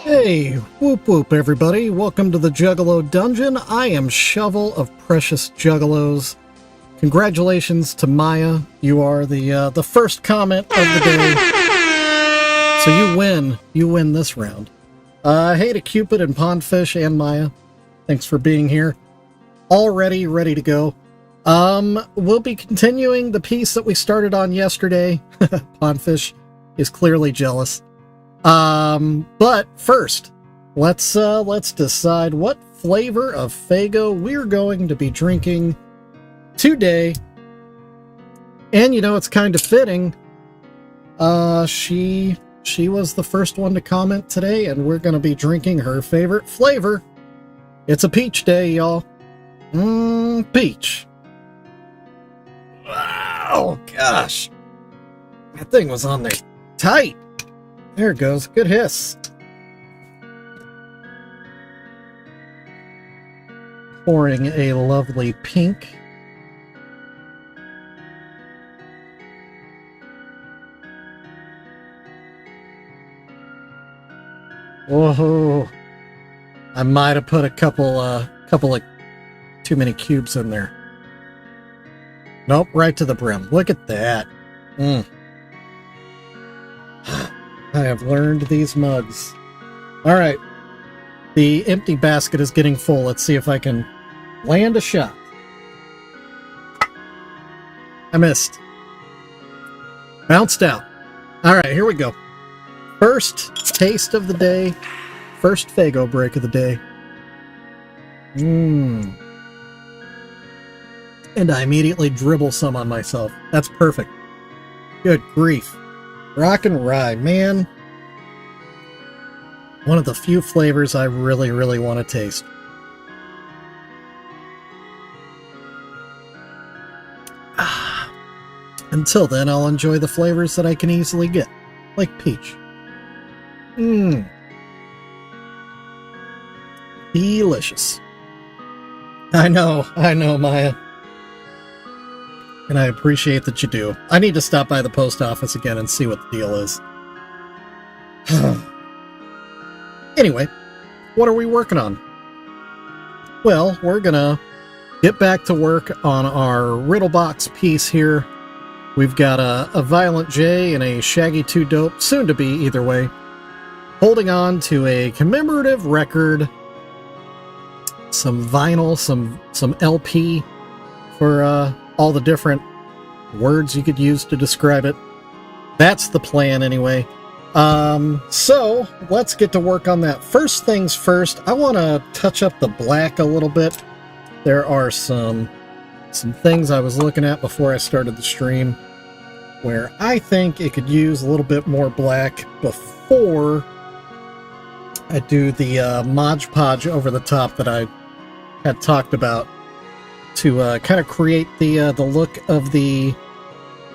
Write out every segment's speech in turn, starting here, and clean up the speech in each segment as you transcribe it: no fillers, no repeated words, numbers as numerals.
Hey, whoop whoop everybody, welcome to the Juggalo Dungeon. I am Shovel of Precious Juggalos. Congratulations to Maya, you are the first comment of the day. So you win this round. Hey to Cupid and Pondfish and Maya, thanks for being here. Already ready to go. We'll be continuing the piece that we started on yesterday. Pondfish is clearly jealous. But first, let's decide what flavor of Faygo we're going to be drinking today. And you know, it's kind of fitting. She was the first one to comment today, and we're going to be drinking her favorite flavor. It's a peach day, y'all. Peach. Oh, gosh. That thing was on there tight. There it goes. Good hiss. Pouring a lovely pink. Whoa. I might have put a couple of too many cubes in there. Nope, right to the brim. Look at that. I have learned these mugs. Alright. The empty basket is getting full. Let's see if I can land a shot. I missed. Bounced out. Alright, here we go. First taste of the day. First Faygo break of the day. And I immediately dribble some on myself. That's perfect. Good grief. Rock and rye, man. One of the few flavors I really, really want to taste. Until then, I'll enjoy the flavors that I can easily get, like peach. Delicious. I know, Maya. And I appreciate that you do. I need to stop by the post office again and see what the deal is. Anyway, what are we working on? Well, we're gonna get back to work on our Riddle box piece here. We've got a Violent J and a Shaggy 2 Dope, soon to be either way, holding on to a commemorative record, some vinyl, some LP for all the different words you could use to describe it. That's the plan anyway. So let's get to work on that. First things first, I want to touch up the black a little bit. There are some things I was looking at before I started the stream where I think it could use a little bit more black before I do the Mod Podge over the top that I had talked about, to kind of create the look of the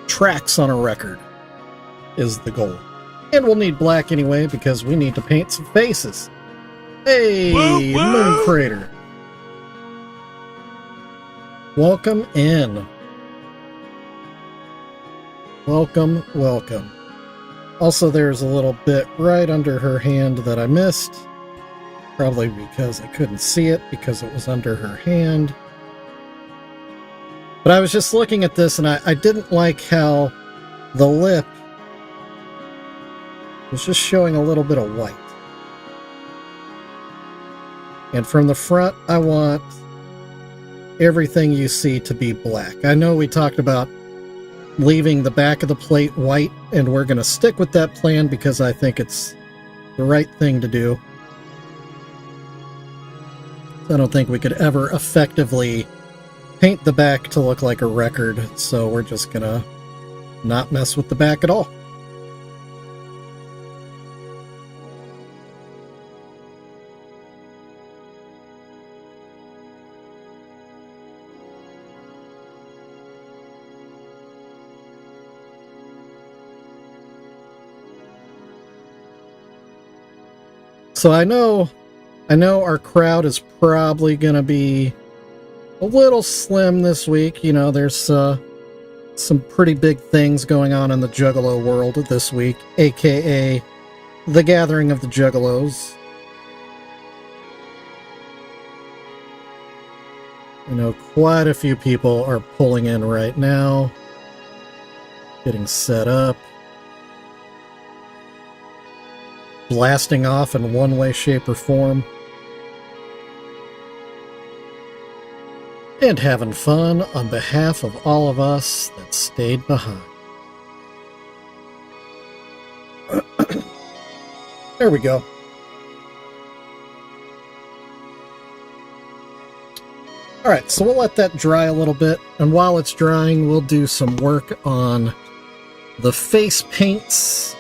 tracks on a record is the goal. And we'll need black anyway because we need to paint some faces. Hey, whoa, whoa. Moon Crater. Welcome in. Welcome, welcome. Also, there's a little bit right under her hand that I missed. Probably because I couldn't see it because it was under her hand. But I was just looking at this and I didn't like how the lip was just showing a little bit of white. And from the front, I want everything you see to be black. I know we talked about leaving the back of the plate white, and we're going to stick with that plan because I think it's the right thing to do. I don't think we could ever effectively paint the back to look like a record, so we're just gonna not mess with the back at all. So I know our crowd is probably gonna be a little slim this week. You know, there's some pretty big things going on in the Juggalo world this week, aka the Gathering of the Juggalos. I know quite a few people are pulling in right now, getting set up, blasting off in one way, shape, or form, and having fun on behalf of all of us that stayed behind. There we go. Alright, so we'll let that dry a little bit, and while it's drying, we'll do some work on the face paints.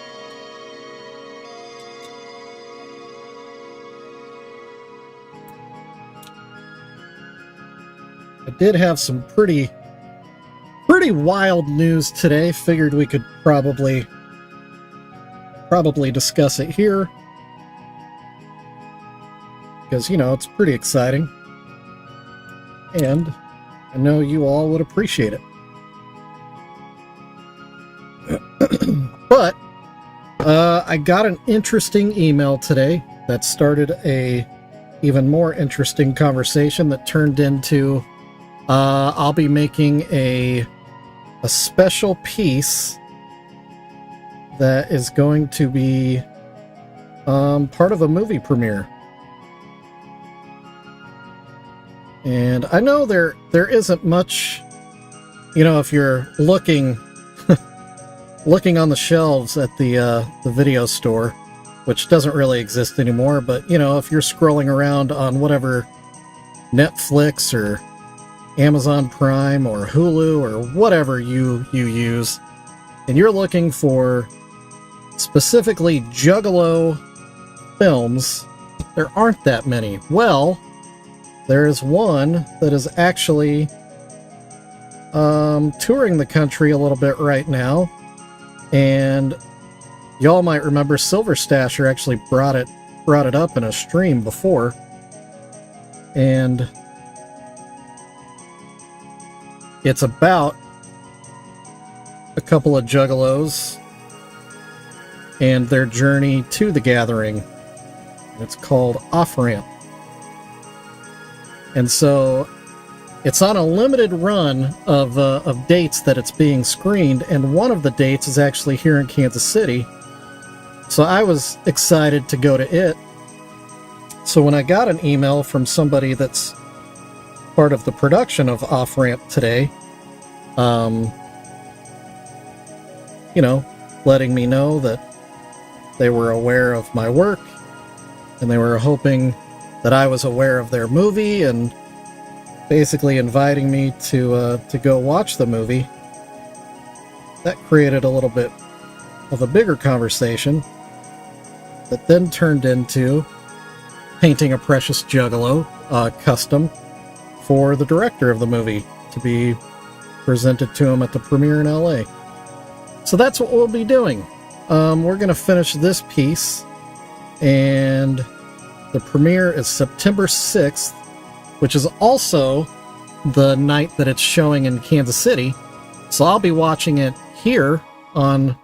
I did have some pretty wild news today. Figured we could probably discuss it here, because, you know, it's pretty exciting. And I know you all would appreciate it. But I got an interesting email today that started a even more interesting conversation that turned into I'll be making a special piece that is going to be part of a movie premiere. And I know there isn't much, you know, if you're looking on the shelves at the video store, which doesn't really exist anymore, but, you know, if you're scrolling around on whatever Netflix or Amazon Prime or Hulu or whatever you use, and you're looking for specifically Juggalo films, there aren't that many. Well, there is one that is actually touring the country a little bit right now, and y'all might remember Silver Stasher actually brought it up in a stream before, and it's about a couple of Juggalos and their journey to the gathering. It's called Off Ramp. And so it's on a limited run of dates that it's being screened, and one of the dates is actually here in Kansas City. So I was excited to go to it. So when I got an email from somebody that's part of the production of Off Ramp today, you know, letting me know that they were aware of my work, and they were hoping that I was aware of their movie, and basically inviting me to go watch the movie. That created a little bit of a bigger conversation that then turned into painting a Precious Juggalo custom for the director of the movie to be presented to him at the premiere in LA. So that's what we'll be doing. We're going to finish this piece, and the premiere is September 6th, which is also the night that it's showing in Kansas City. So I'll be watching it here on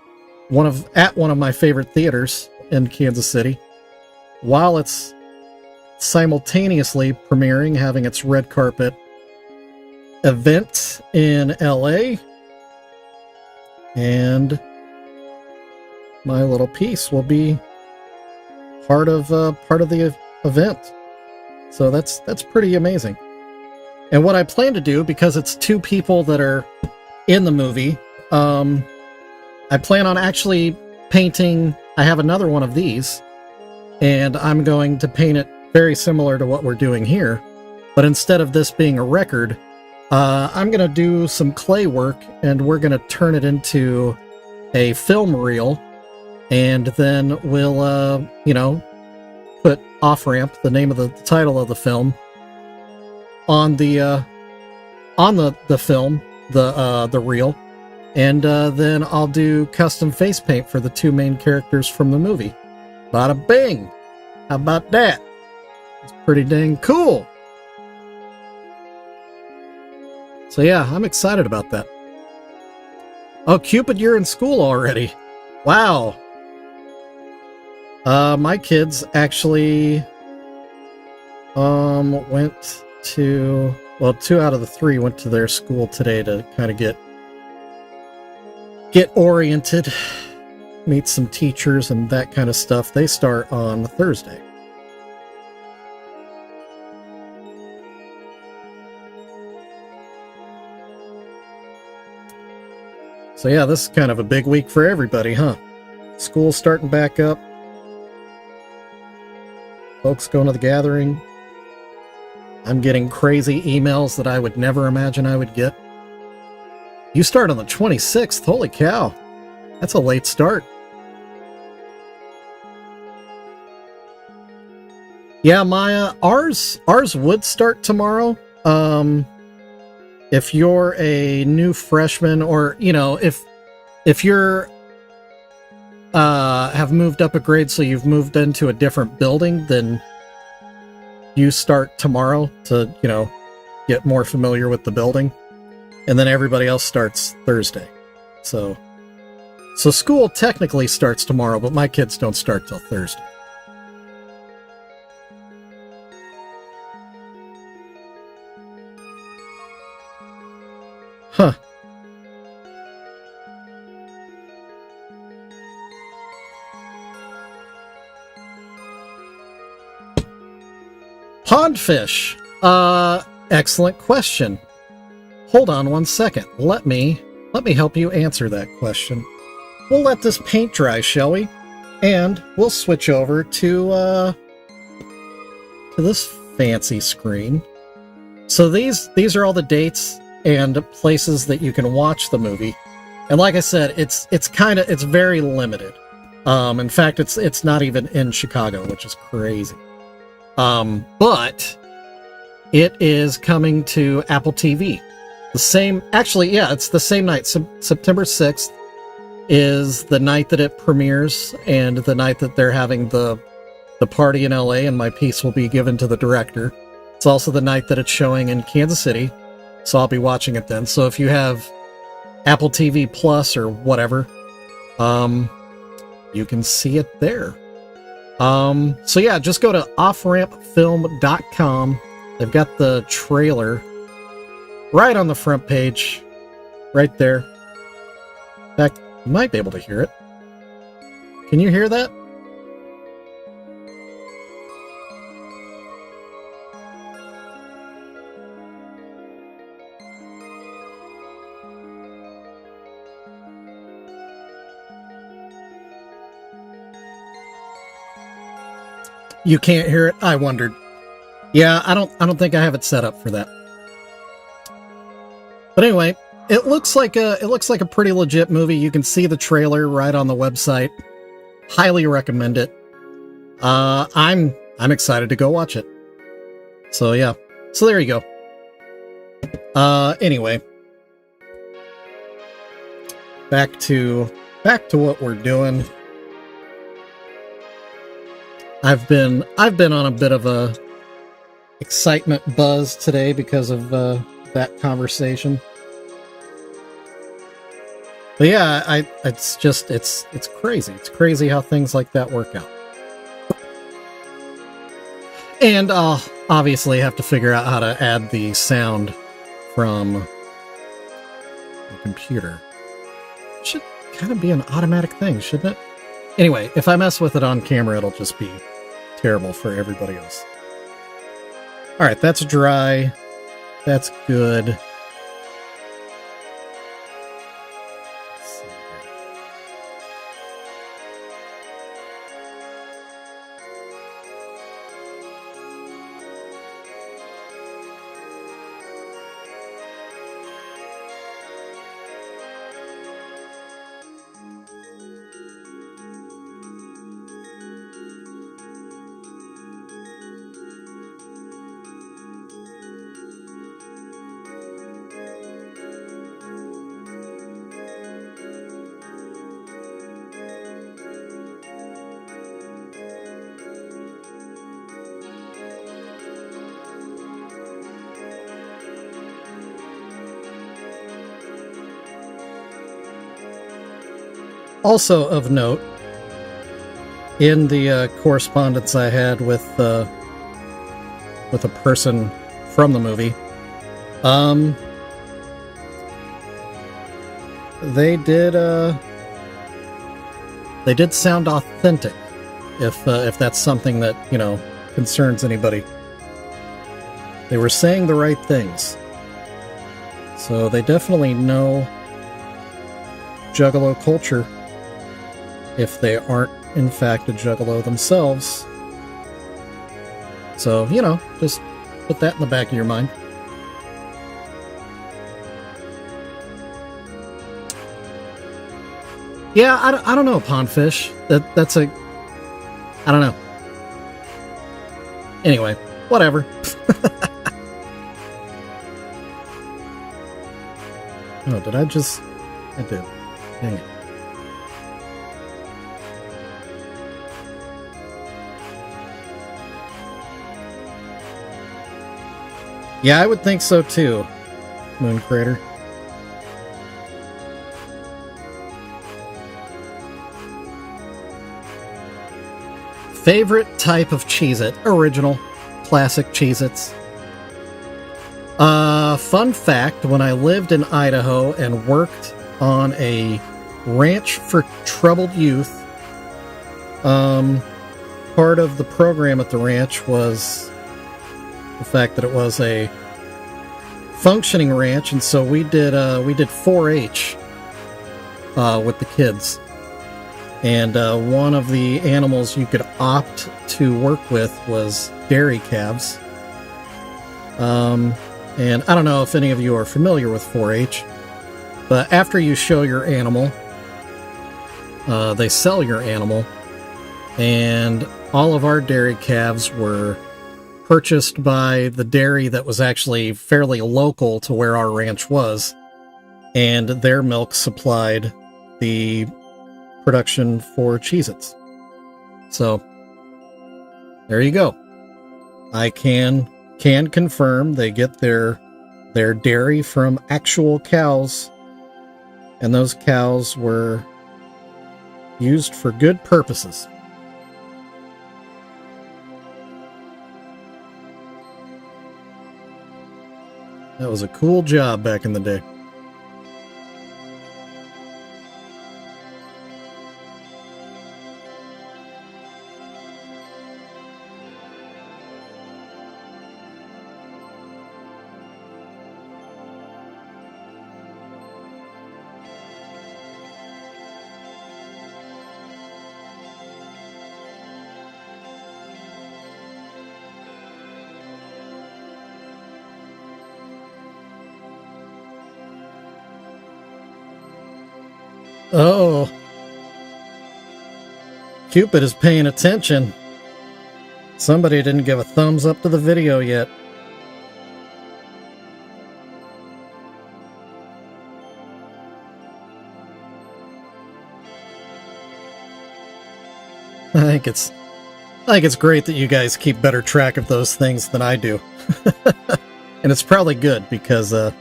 one of my favorite theaters in Kansas City, while it's simultaneously premiering, having its red carpet event in LA, and my little piece will be part of the event. So that's pretty amazing. And what I plan to do, because it's two people that are in the movie, I plan on actually painting. I have another one of these, and I'm going to paint it very similar to what we're doing here, but instead of this being a record, I'm going to do some clay work, and we're going to turn it into a film reel, and then we'll, you know, put Off Ramp, the name of the title of the film, on the film, the reel, and then I'll do custom face paint for the two main characters from the movie. Bada bing! How about that? It's pretty dang cool. So yeah, I'm excited about that. Oh, Cupid, you're in school already. Wow. My kids actually went to, well, 2 out of the 3 went to their school today to kind of get oriented, meet some teachers and that kind of stuff. They start on Thursday. So yeah, this is kind of a big week for everybody, huh? School's starting back up. Folks going to the gathering. I'm getting crazy emails that I would never imagine I would get. You start on the 26th. Holy cow. That's a late start. Yeah, Maya, ours would start tomorrow. If you're a new freshman, or, you know, if you're have moved up a grade, so you've moved into a different building, then you start tomorrow to, you know, get more familiar with the building. And then everybody else starts Thursday. So school technically starts tomorrow, but my kids don't start till Thursday. Huh. Pondfish. Excellent question. Hold on one second. Let me help you answer that question. We'll let this paint dry, shall we? And we'll switch over to this fancy screen. So these are all the dates and places that you can watch the movie. And like I said, it's very limited. In fact, it's not even in Chicago, which is crazy. But it is coming to Apple TV. It's the same night. September 6th is the night that it premieres, and the night that they're having the party in LA, and my piece will be given to the director. It's also the night that it's showing in Kansas City, so I'll be watching it then. So if you have Apple TV Plus or whatever, you can see it there. So yeah, just go to offrampfilm.com. They've got the trailer right on the front page, right there. In fact, you might be able to hear it. Can you hear that? You can't hear it? I wondered. Yeah, I don't think I have it set up for that. But anyway, it looks like a pretty legit movie. You can see the trailer right on the website. Highly recommend it. I'm excited to go watch it. So yeah. So there you go. Anyway. Back to what we're doing. I've been on a bit of a excitement buzz today because of that conversation. But yeah, it's crazy. It's crazy how things like that work out. And I'll obviously have to figure out how to add the sound from the computer. It should kind of be an automatic thing, shouldn't it? Anyway, if I mess with it on camera, it'll just be terrible for everybody else. Alright, that's dry. That's good. Let's see here. Also of note, in the correspondence I had with a person from the movie, Um, they did sound authentic, if that's something that, you know, concerns anybody. They were saying the right things. So they definitely know Juggalo culture, if they aren't in fact a Juggalo themselves. So, you know, just put that in the back of your mind. Yeah, I don't know, Pondfish. That's a... I don't know. Anyway, whatever. Oh, did I just... I did. Dang it. Yeah, I would think so too, Moon Crater. Favorite type of Cheez-It? Original. Classic Cheez-Its. Fun fact, when I lived in Idaho and worked on a ranch for troubled youth, part of the program at the ranch was the fact that it was a functioning ranch, and so we did 4-H with the kids. And one of the animals you could opt to work with was dairy calves. And I don't know if any of you are familiar with 4-H, but after you show your animal, they sell your animal, and all of our dairy calves were purchased by the dairy that was actually fairly local to where our ranch was, and their milk supplied the production for Cheez-Its. So, there you go. I can confirm they get their dairy from actual cows, and those cows were used for good purposes. That was a cool job back in the day. Oh, Cupid is paying attention. Somebody didn't give a thumbs up to the video yet. I think it's great that you guys keep better track of those things than I do. And it's probably good, because I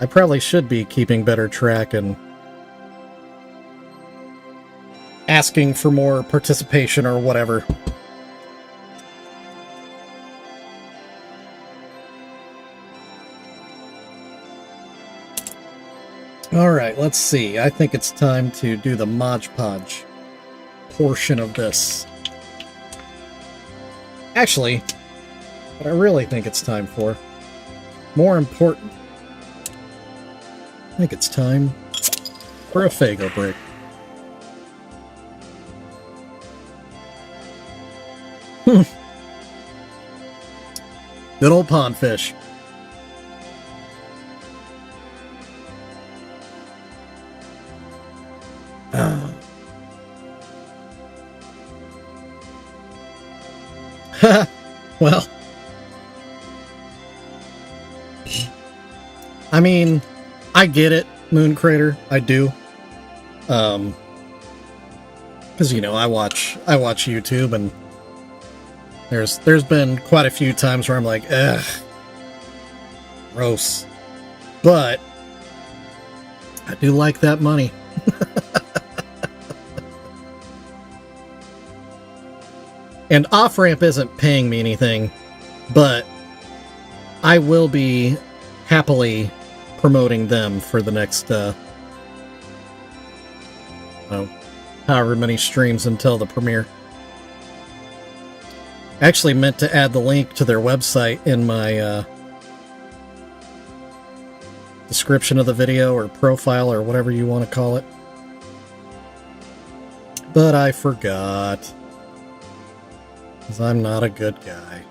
probably should be keeping better track and asking for more participation or whatever. Alright, let's see. I think it's time to do the Mod Podge portion of this. Actually, what I really think it's time for, more important, I think it's time for a Faygo break. Good old Pondfish. Well, I mean, I get it, Moon Crater. I do. Because, you know, I watch YouTube, and there's been quite a few times where I'm like, ugh, gross. But I do like that money. And OffRamp isn't paying me anything, but I will be happily promoting them for the next, however many streams until the premiere. I actually meant to add the link to their website in my description of the video, or profile, or whatever you want to call it. But I forgot. Because I'm not a good guy.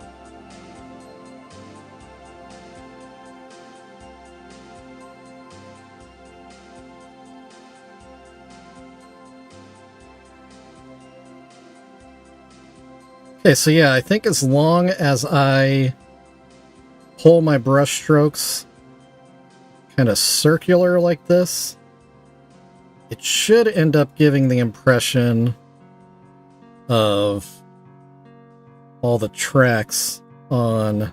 Okay, so yeah, I think as long as I pull my brush strokes kind of circular like this, it should end up giving the impression of all the tracks on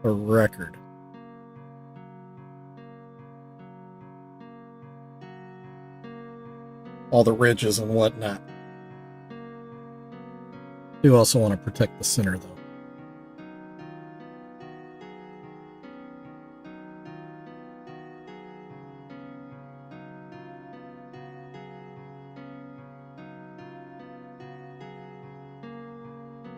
a record. All the ridges and whatnot. Do also want to protect the center, though.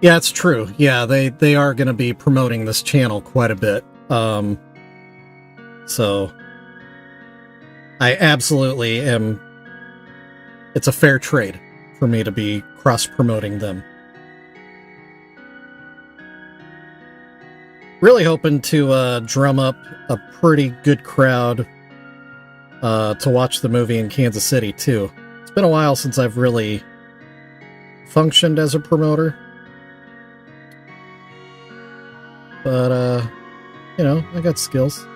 Yeah, it's true. Yeah, they are going to be promoting this channel quite a bit. So I absolutely am. It's a fair trade for me to be cross-promoting them. Really hoping to drum up a pretty good crowd to watch the movie in Kansas City, too. It's been a while since I've really functioned as a promoter. But, you know, I got skills.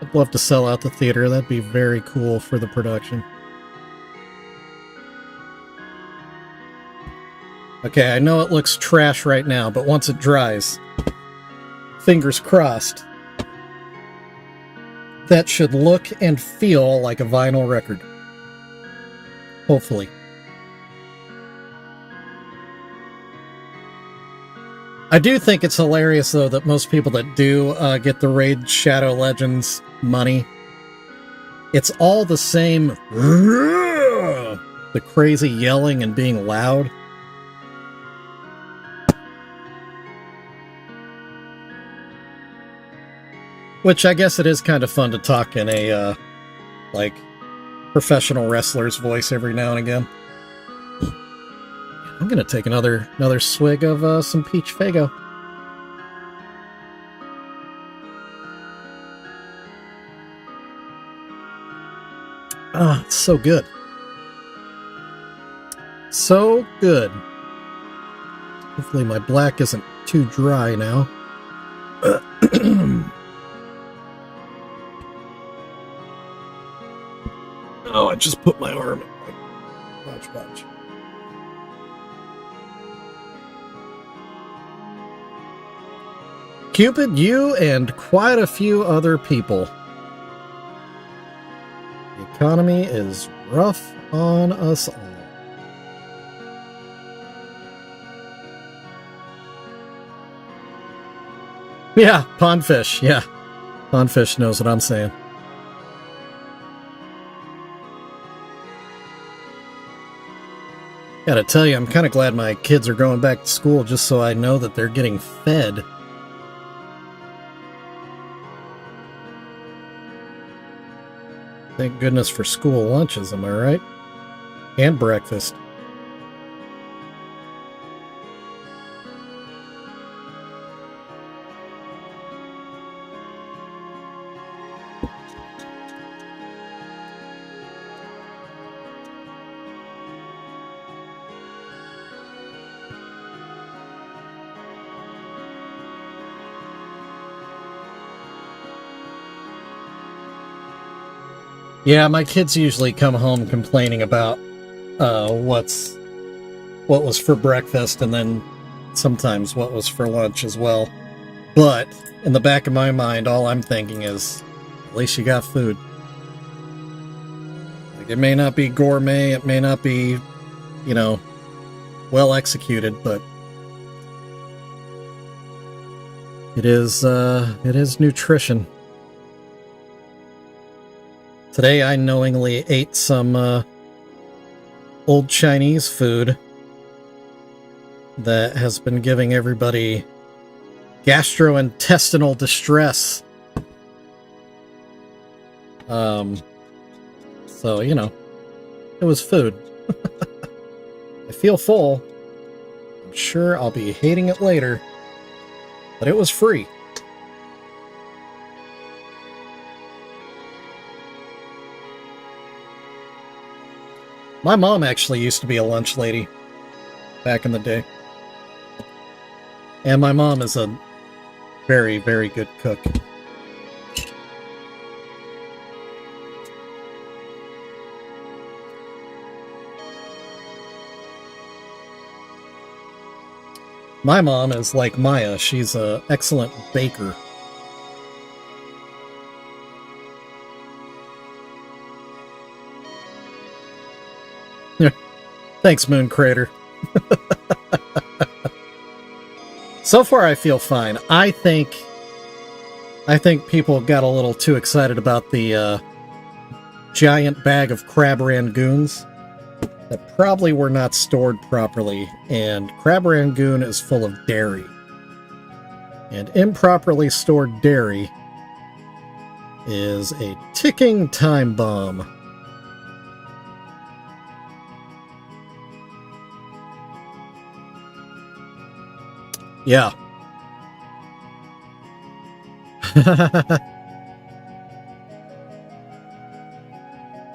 I'd love to sell out the theater. That'd be very cool for the production. Okay, I know it looks trash right now, but once it dries, fingers crossed, that should look and feel like a vinyl record. Hopefully. I do think it's hilarious, though, that most people that do get the Raid Shadow Legends money, it's all the same, the crazy yelling and being loud. Which I guess it is kind of fun to talk in a, like, professional wrestler's voice every now and again. I'm gonna take another swig of some Peach Fago. Ah, it's so good. So good. Hopefully my black isn't too dry now. Oh, I just put my arm in. Watch. Cupid, you and quite a few other people. The economy is rough on us all. Yeah, Pondfish, yeah. Pondfish knows what I'm saying. Gotta tell you, I'm kind of glad my kids are going back to school just so I know that they're getting fed. Thank goodness for school lunches, am I right? And breakfast. Yeah, my kids usually come home complaining about what was for breakfast, and then sometimes what was for lunch as well. But in the back of my mind, all I'm thinking is, at least you got food. Like, it may not be gourmet, it may not be, you know, well executed, but It is nutrition. Today I knowingly ate some old Chinese food that has been giving everybody gastrointestinal distress. So, you know, it was food. I feel full. I'm sure I'll be hating it later, but it was free. My mom actually used to be a lunch lady back in the day. And my mom is a very, very good cook. My mom is like Maya. She's an excellent baker. Thanks, Moon Crater. So far, I feel fine. I think people got a little too excited about the giant bag of crab rangoons that probably were not stored properly, and crab rangoon is full of dairy. And improperly stored dairy is a ticking time bomb. Yeah.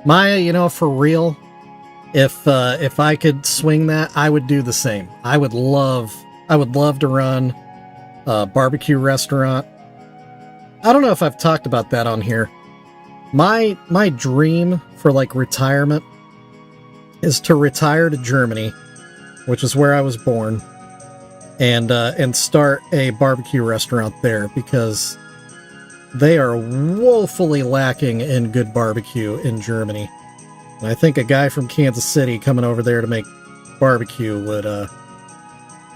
Maya, you know, for real, if I could swing that, I would do the same. I would love to run a barbecue restaurant. I don't know if I've talked about that on here. My dream for like retirement is to retire to Germany, which is where I was born, and start a barbecue restaurant there, because they are woefully lacking in good barbecue in Germany. And I think a guy from Kansas City coming over there to make barbecue would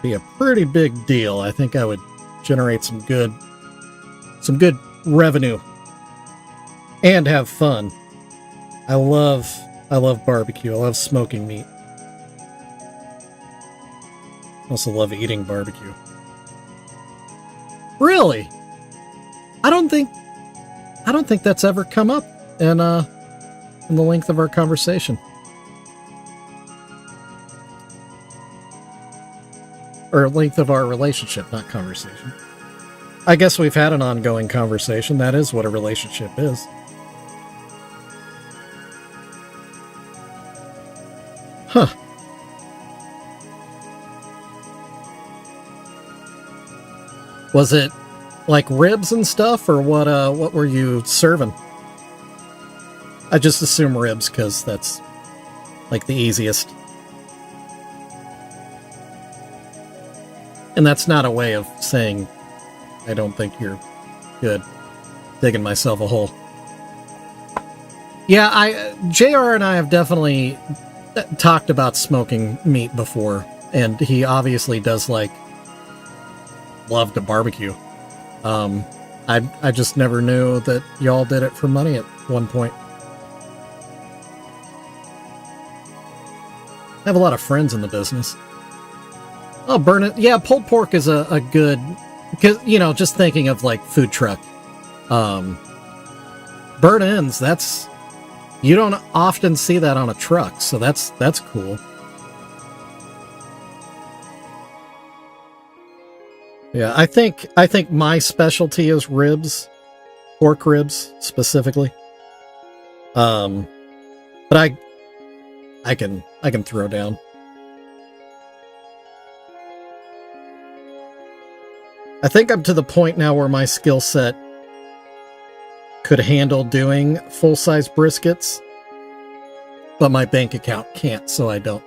be a pretty big deal. I think I would generate some good revenue and have fun. I love barbecue. I love smoking meat. I also love eating barbecue. Really? I don't think that's ever come up in the length of our conversation. Or length of our relationship, not conversation. I guess we've had an ongoing conversation. That is what a relationship is. Huh. Was it like ribs and stuff, or what were you serving? I just assume ribs, because that's like the easiest. And that's not a way of saying I don't think you're good. Digging myself a hole. Yeah, JR and I have definitely talked about smoking meat before, and he obviously does love to barbecue. I just never knew that y'all did it for money at one point. I have a lot of friends in the business. Oh, burn it. Yeah, pulled pork is a good, because, you know, just thinking of like food truck. Burnt ends, you don't often see that on a truck, so that's cool. Yeah, I think my specialty is ribs, pork ribs specifically. But I can throw down. I think I'm to the point now where my skill set could handle doing full-size briskets, but my bank account can't, so I don't.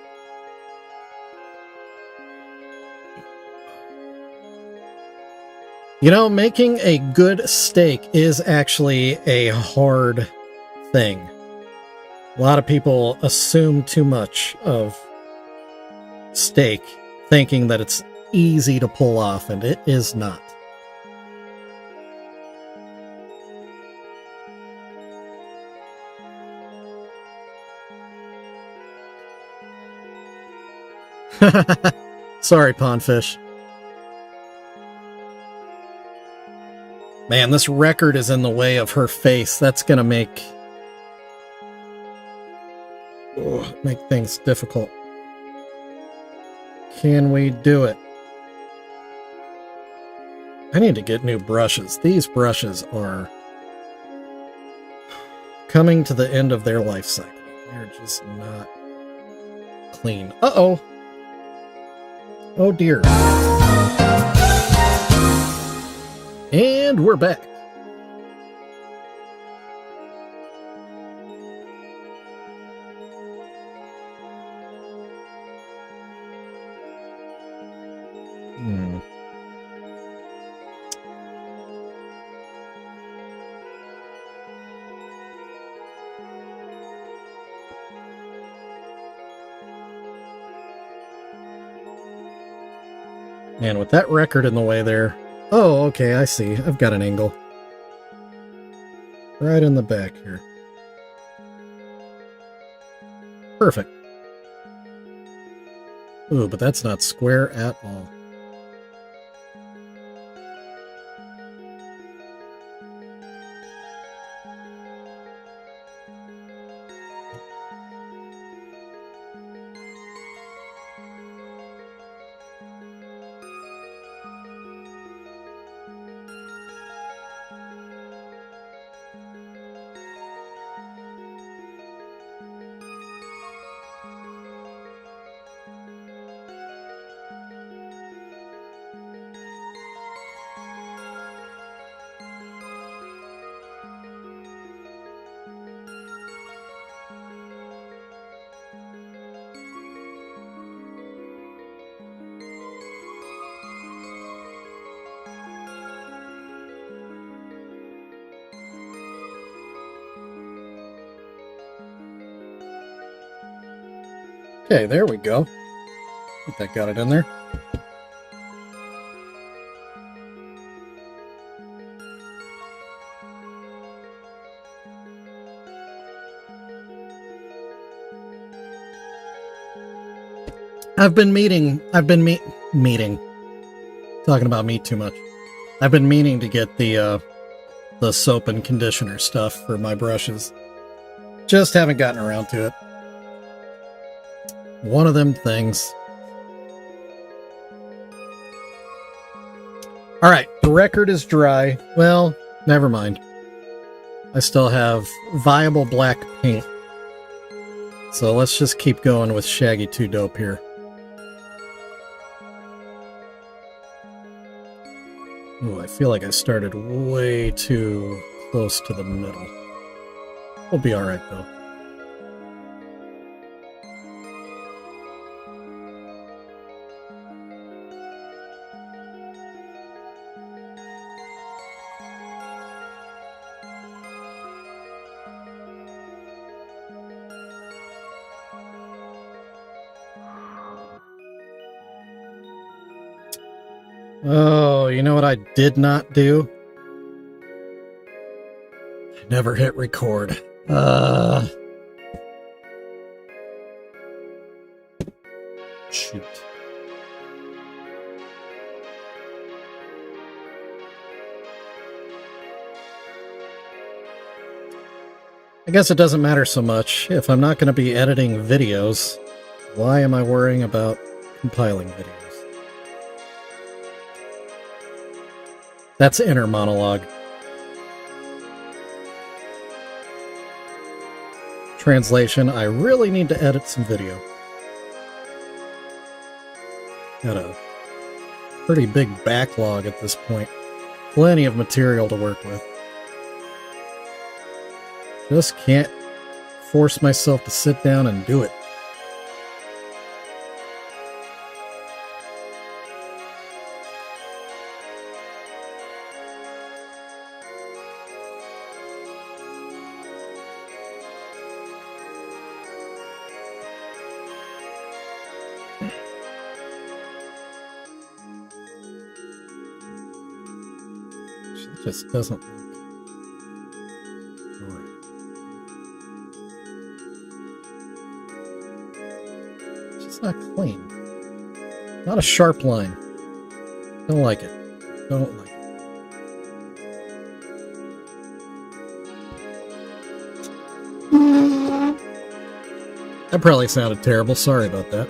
You know, making a good steak is actually a hard thing. A lot of people assume too much of steak, thinking that it's easy to pull off, and it is not. Sorry, Pondfish. Man, this record is in the way of her face. That's gonna make things difficult. Can we do it? I need to get new brushes. These brushes are coming to the end of their life cycle. They're just not clean. Uh-oh. Oh dear. And we're back. Man, with that record in the way there... Oh, okay, I see. I've got an angle. Right in the back here. Perfect. Ooh, but that's not square at all. Okay, there we go. I think that got it in there. I've been meeting. Talking about me too much. I've been meaning to get the soap and conditioner stuff for my brushes. Just haven't gotten around to it. One of them things. Alright, the record is dry. Well, never mind. I still have viable black paint. So let's just keep going with Shaggy 2 Dope here. Ooh, I feel like I started way too close to the middle. We'll be alright though. Oh, you know what I did not do? I never hit record. Shoot. I guess it doesn't matter so much. If I'm not going to be editing videos, why am I worrying about compiling videos? That's inner monologue. Translation, I really need to edit some video. Got a pretty big backlog at this point. Plenty of material to work with. Just can't force myself to sit down and do it. It just doesn't look right. It's just not clean. Not a sharp line. Don't like it. Don't like it. That probably sounded terrible. Sorry about that.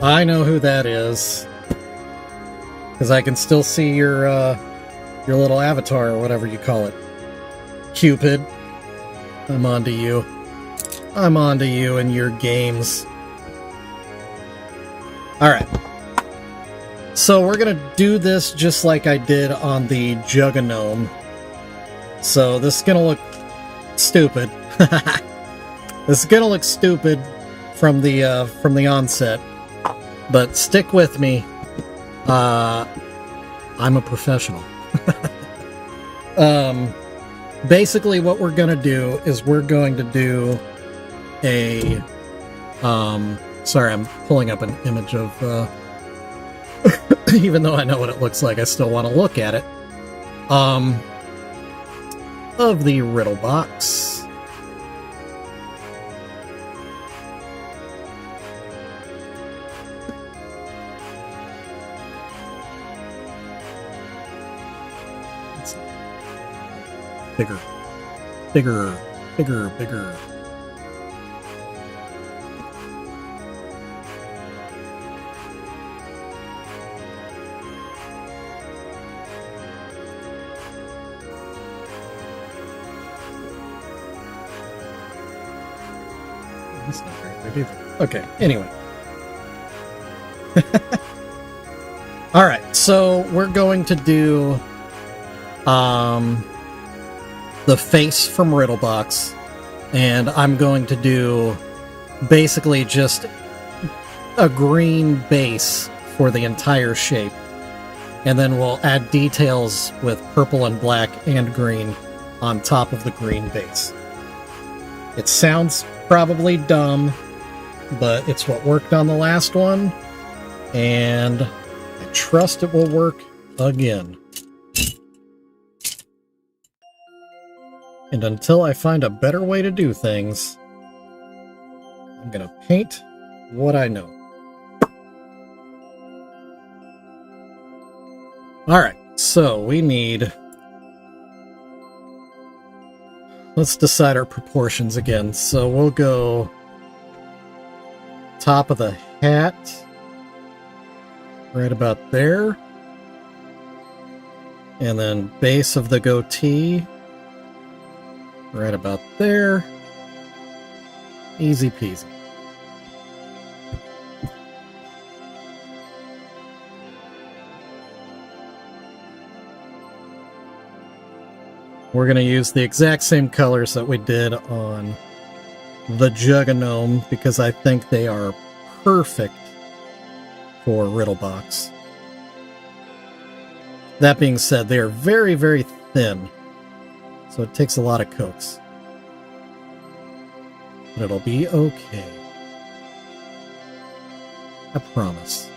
I know who that is. Because I can still see your little avatar or whatever you call it. Cupid. I'm onto you. I'm onto you and your games. Alright. So we're gonna do this just like I did on the Juggalos. So this is gonna look stupid. This is gonna look stupid from the onset. But stick with me. I'm a professional. Basically what we're gonna do is we're going to do a sorry, I'm pulling up an image of even though I know what it looks like, I still want to look at it. Of the Riddle box. Bigger. Bigger. Bigger. Bigger. That's not very big either. Okay, anyway. Alright, so we're going to do the face from Riddle box, and I'm going to do basically just a green base for the entire shape, and then we'll add details with purple and black and green on top of the green base. It sounds probably dumb, but it's what worked on the last one, and I trust it will work again. And until I find a better way to do things, I'm gonna paint what I know. Alright, so we need... Let's decide our proportions again. So we'll go top of the hat, right about there. And then base of the goatee, right about there. Easy peasy. We're going to use the exact same colors that we did on the Juggalos because I think they are perfect for Riddle box. That being said, they are very, very thin, so it takes a lot of coats. But it'll be okay. I promise.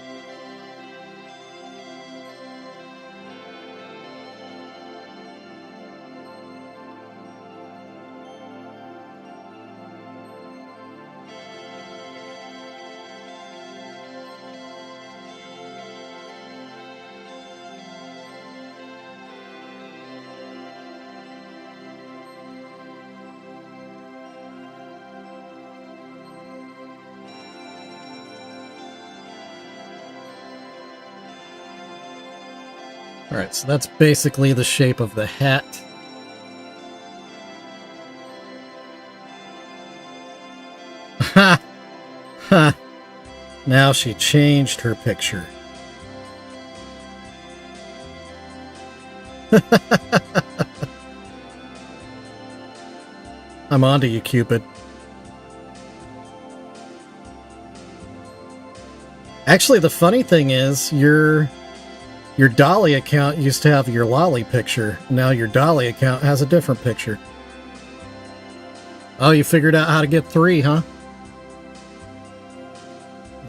Alright, so that's basically the shape of the hat. Ha! Ha! Now she changed her picture. I'm onto you, Cupid. Actually, the funny thing is, your Dolly account used to have your Lolly picture. Now your Dolly account has a different picture. Oh, you figured out how to get 3, huh?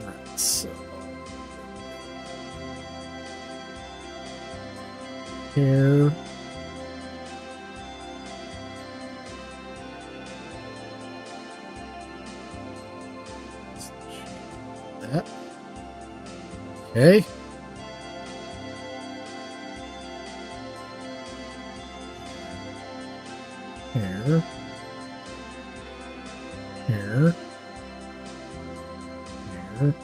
Alright, so... Here... that. Okay. Here. Here. Here.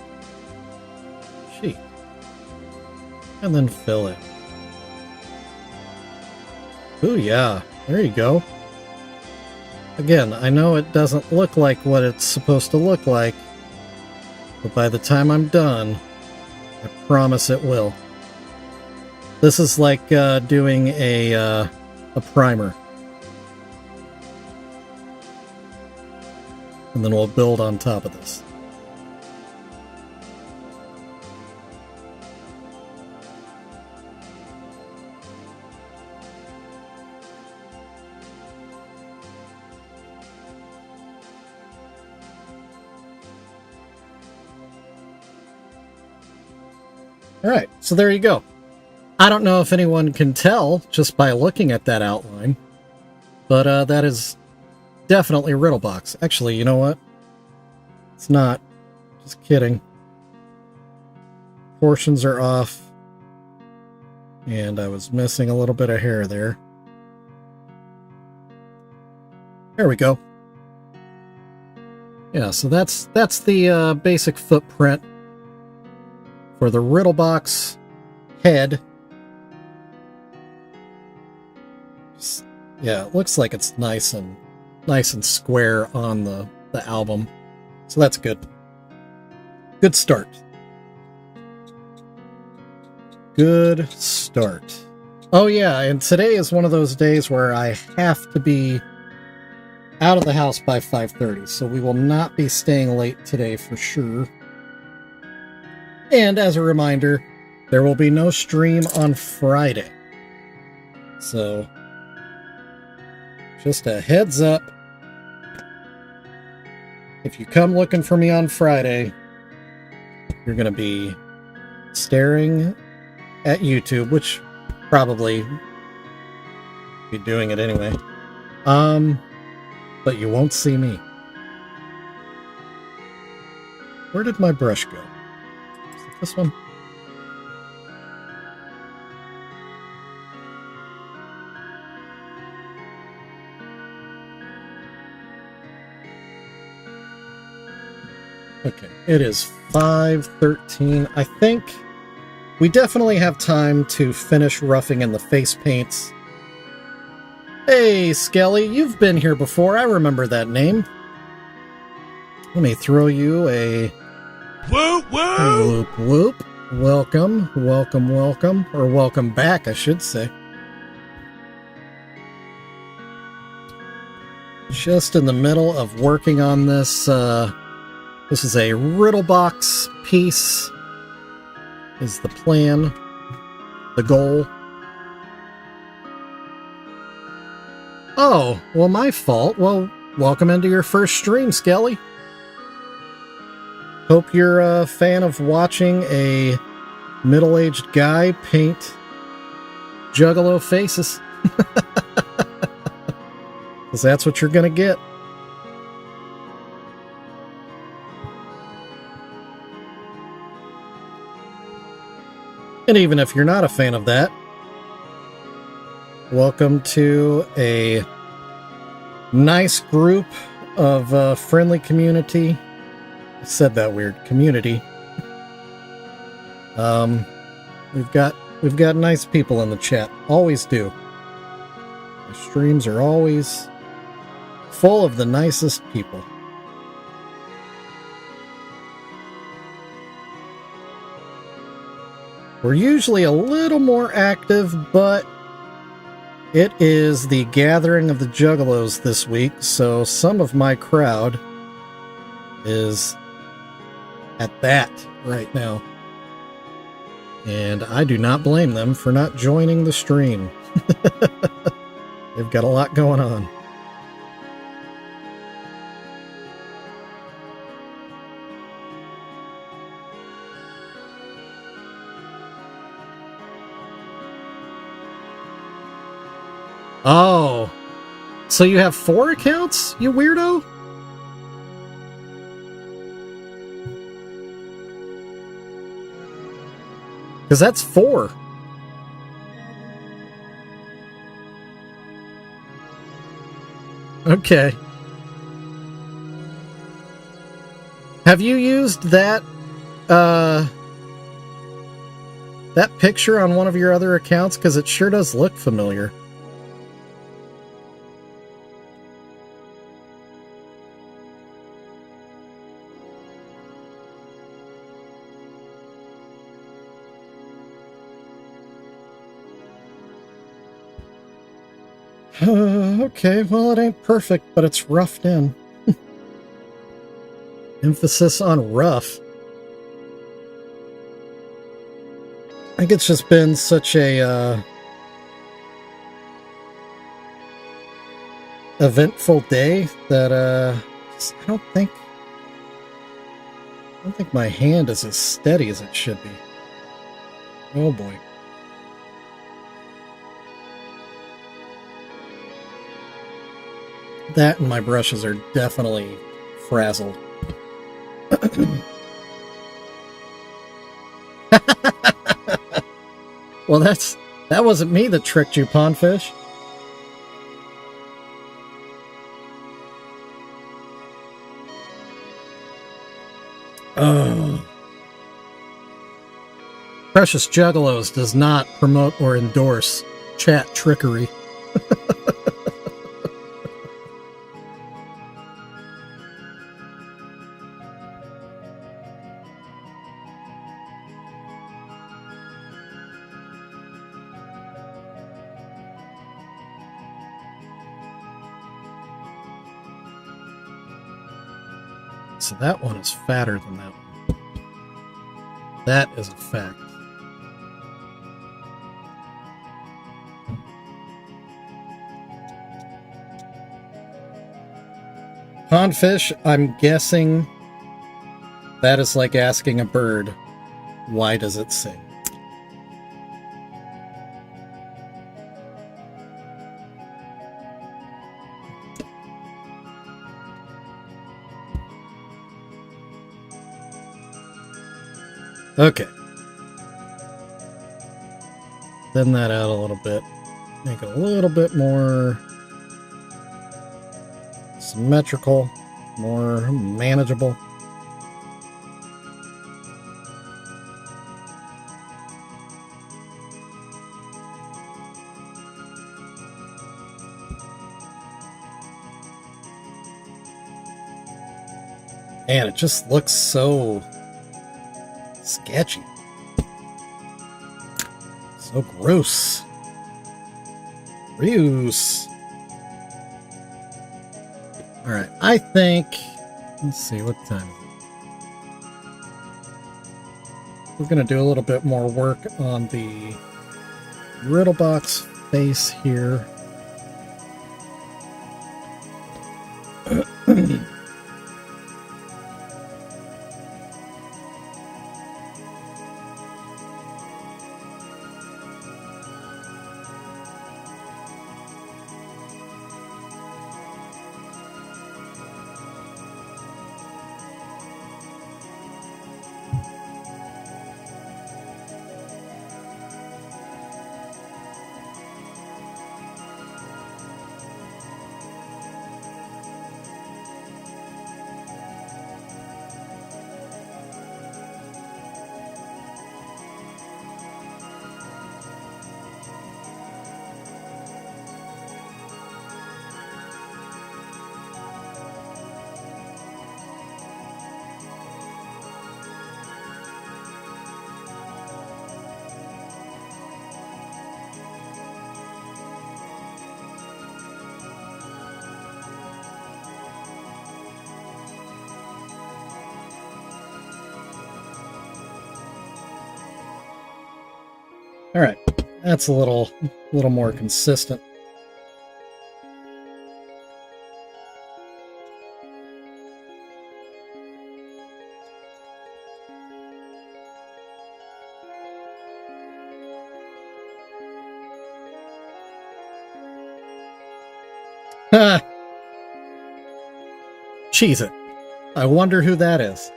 Sheep. And then fill it. Ooh, yeah. There you go. Again, I know it doesn't look like what it's supposed to look like, but by the time I'm done, I promise it will. This is like doing a primer. And then we'll build on top of this. Alright, so there you go. I don't know if anyone can tell just by looking at that outline, but that is definitely Riddlebox. Actually, you know what? It's not. Just kidding. Portions are off, and I was missing a little bit of hair there. There we go. Yeah, so that's the basic footprint for the Riddlebox head. Yeah, it looks like it's nice and square on the album. So that's good. Good start. Good start. Oh yeah, and today is one of those days where I have to be out of the house by 5:30, so we will not be staying late today for sure. And as a reminder, there will be no stream on Friday. So, just a heads up. If you come looking for me on Friday, you're going to be staring at YouTube, which probably be doing it anyway. But you won't see me. Where did my brush go? Is it this one? Okay, it is 5:13. I think we definitely have time to finish roughing in the face paints. Hey, Skelly, you've been here before. I remember that name. Let me throw you a whoop whoop. Whoop whoop. Welcome, welcome, welcome. Or welcome back, I should say. Just in the middle of working on this, this is a Riddlebox piece, is the plan, the goal. Oh, well, my fault. Well, welcome into your first stream, Skelly. Hope you're a fan of watching a middle-aged guy paint Juggalo faces. Because that's what you're going to get. And even if you're not a fan of that, welcome to a nice group of friendly community. I said that weird. Community. We've got nice people in the chat. Always do. My streams are always full of the nicest people. We're usually a little more active, but it is the gathering of the Juggalos this week, so some of my crowd is at that right now. And I do not blame them for not joining the stream. They've got a lot going on. Oh, so you have 4 accounts, you weirdo? Because that's 4. Okay. Have you used that that picture on one of your other accounts? Because it sure does look familiar. Okay, well, it ain't perfect, but it's roughed in. Emphasis on rough. I think it's just been such a eventful day that I don't think my hand is as steady as it should be. Oh boy. That and my brushes are definitely frazzled. Well, that wasn't me that tricked you, Pondfish. Oh. PreciousJuggalos does not promote or endorse chat trickery. So that one is fatter than that one. That is a fact. Pondfish, I'm guessing that is like asking a bird, why does it sing? Okay. Thin that out a little bit. Make it a little bit more symmetrical, more manageable. Man, it just looks so sketchy. So gross. Gross. Alright, I think... Let's see, what time is it? We're going to do a little bit more work on the Riddle box face here. All right, that's a little more consistent. Ha! Cheese it. I wonder who that is.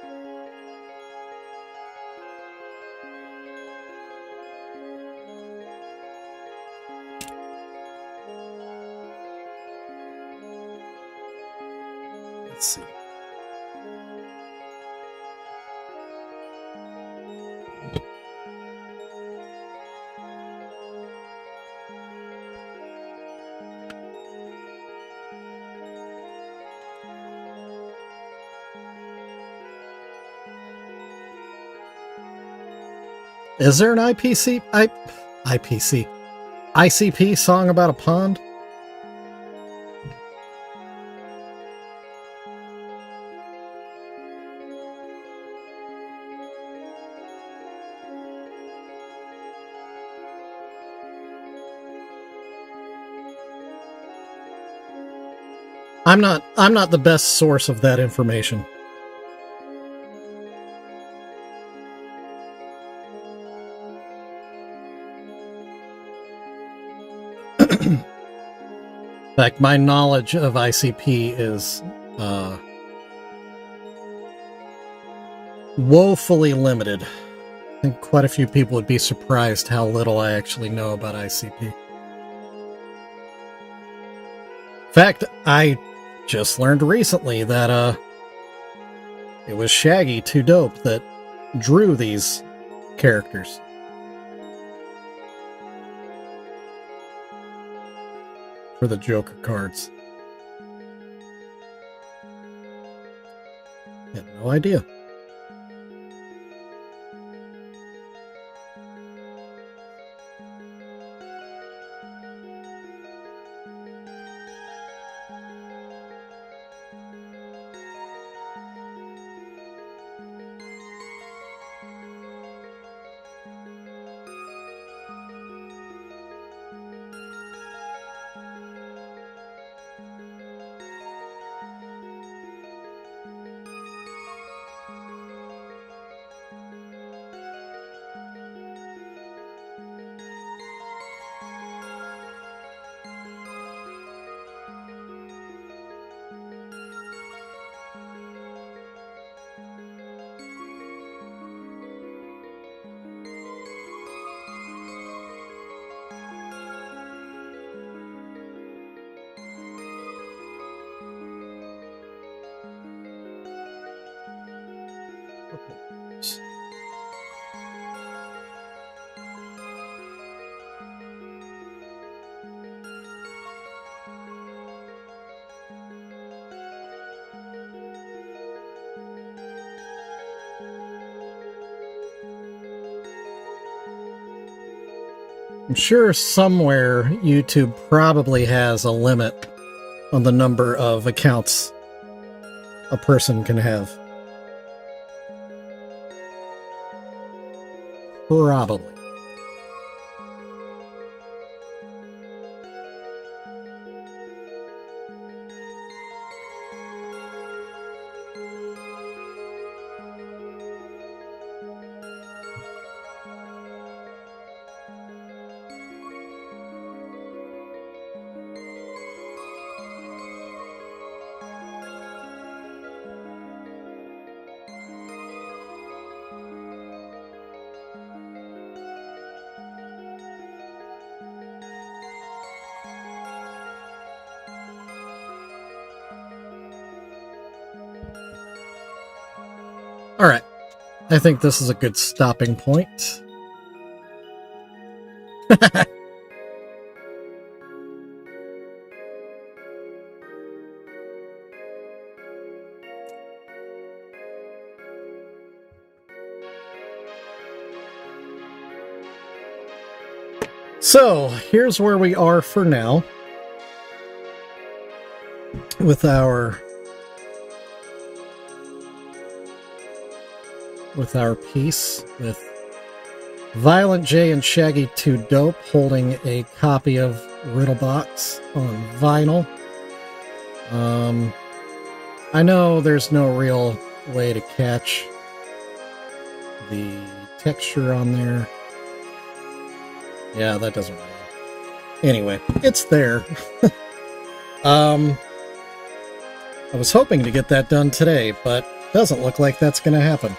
Let's see. Is there an ICP song about a pond? I'm not the best source of that information. In fact, my knowledge of ICP is woefully limited. I think quite a few people would be surprised how little I actually know about ICP. In fact, I just learned recently that it was Shaggy 2 Dope that drew these characters. For the Joker cards. Had no idea. I'm sure somewhere YouTube probably has a limit on the number of accounts a person can have. Probably. All right. I think this is a good stopping point. So, here's where we are for now with our piece, with Violent J and Shaggy 2 Dope holding a copy of Riddle Box on vinyl. I know there's no real way to catch the texture on there. Yeah, that doesn't really. Anyway, it's there. I was hoping to get that done today, but doesn't look like that's going to happen.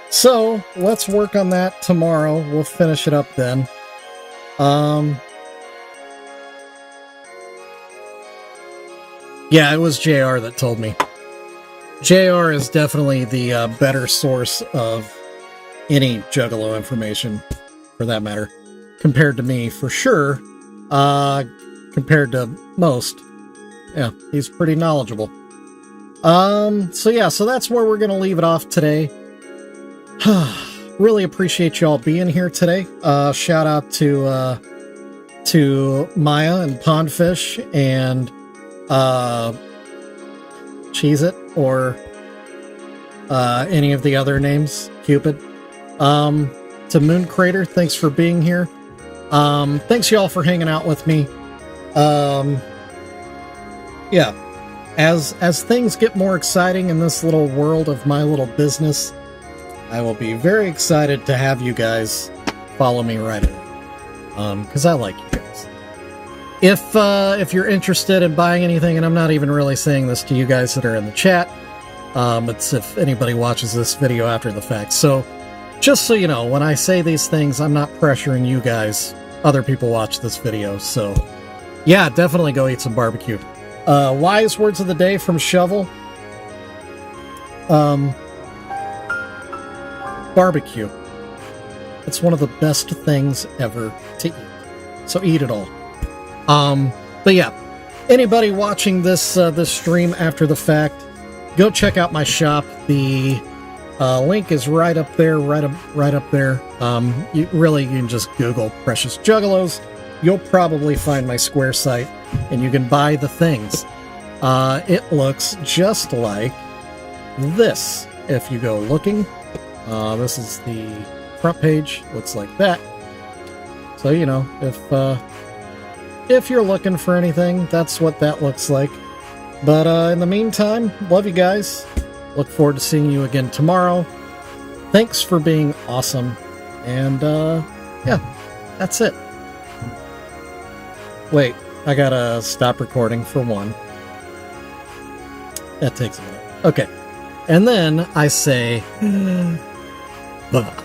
So, let's work on that tomorrow. We'll finish it up then. Yeah, it was JR that told me. JR is definitely the better source of any Juggalo information, for that matter, compared to me, for sure. Compared to most. Yeah, he's pretty knowledgeable. So yeah, so that's where we're going to leave it off today. Really appreciate y'all being here today. Shout out to Maya and Pondfish and Cheese It, or any of the other names, Cupid. To Moon Crater, thanks for being here. Thanks y'all for hanging out with me. Yeah, as things get more exciting in this little world of my little business, I will be very excited to have you guys follow me right in. Because I like you guys. If you're interested in buying anything, and I'm not even really saying this to you guys that are in the chat, it's if anybody watches this video after the fact. So, just so you know, when I say these things, I'm not pressuring you guys. Other people watch this video, so yeah, definitely go eat some barbecue. Wise words of the day from Shovel. Barbecue. It's one of the best things ever to eat. So eat it all. But yeah, anybody watching this this stream after the fact, go check out my shop. The link is right up there, right up there. You can just Google Precious Juggalos. You'll probably find my Square site, and you can buy the things. It looks just like this. If you go looking, this is the front page. Looks like that. So you know, if you're looking for anything, that's what that looks like. But in the meantime, love you guys. Look forward to seeing you again tomorrow. Thanks for being awesome. And yeah, that's it. Wait, I gotta stop recording for one. That takes a minute. Okay. And then I say, bye.